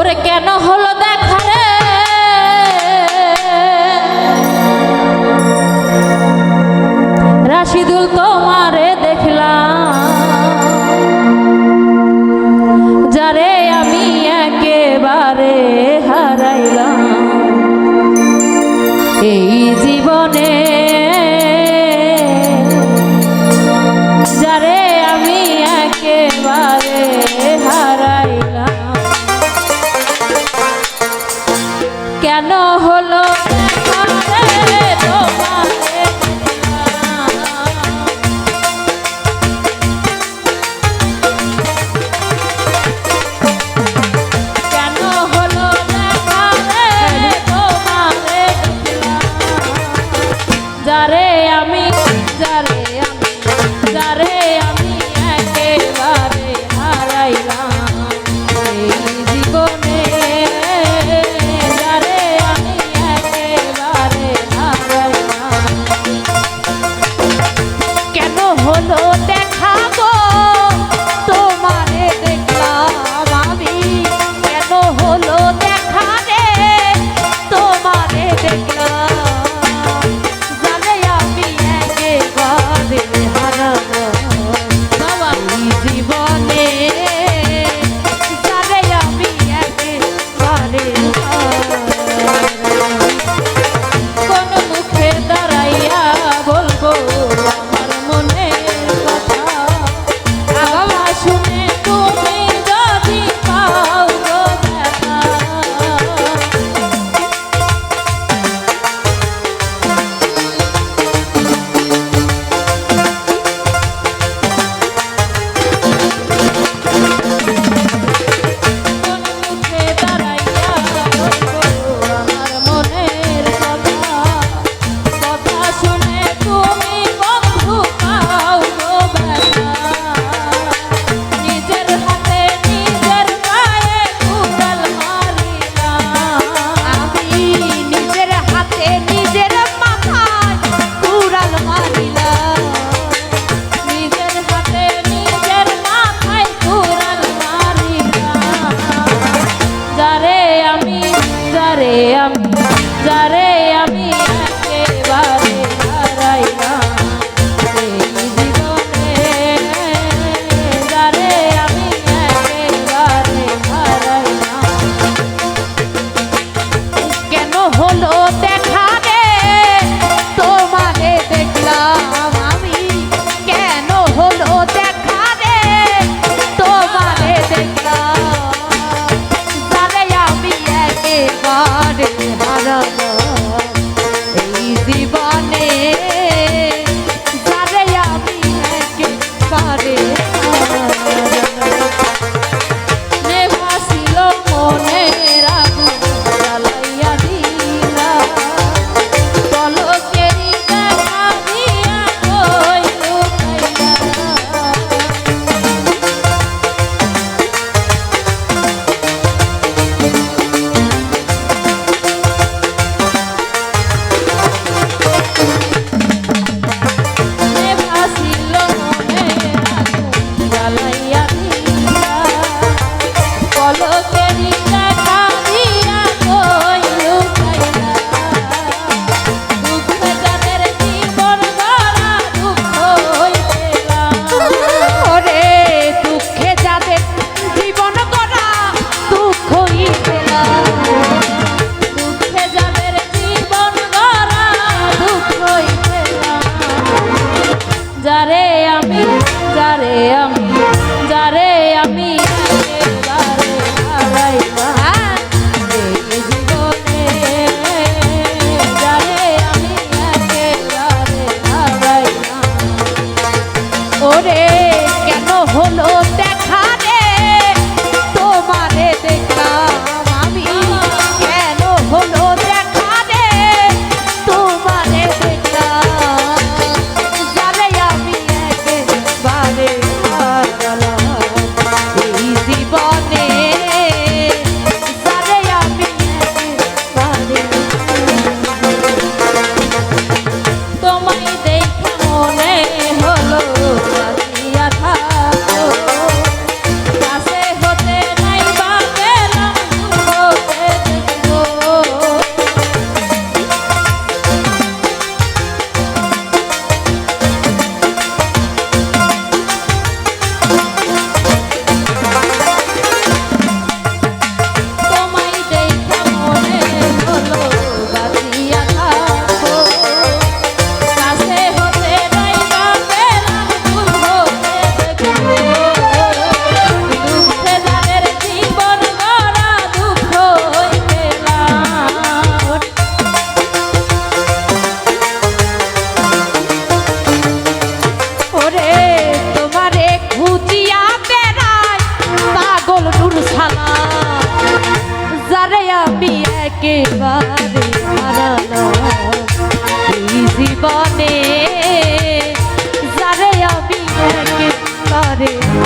ওরে কেন হলো দেখা রে রাশিদুল তোমারে দেখলাম যারে আমি একেবারে হারাইলাম এই জীবনে যারে আমি একেবারে হারাইলাম কেন হলো দেখা রে তোমারে কেন হলো দেখা রে তোমারে যারে আমি একেবারে হারাইলাম এই জীবনে যারে আমি একেবারে হারাইলাম কেন হলো দেখা গো তোমারে দেখলাম আমি কেন হলো দেখা রে তোমারে দেখলাম যারে আমি একেবারে হারাইলাম এই জীবনে যারে আমি একেবারে হারাইলাম কেন হলো দেখা রে তোমারে দেখলাম আমি কেন হলো দেখা রে তোমারে দেখলাম যারে আমি একেবারে এই জীবনে যারে আমি একেবারে নেভাছিল মনের আগুন জ্বালাইয়া দিলা পলকেরই দেখা দিয়া কই লুকাইলা যারে আমি একেবারে হারাইলাম এই জীবনে যারে আমি একেবারে হারাইলাম ওরে কেন হলো দেখা রে তোমারে দেখলাম আমি কেন হলো দেখা রে তোমারে দেখলাম যারে আমি একেবারে রে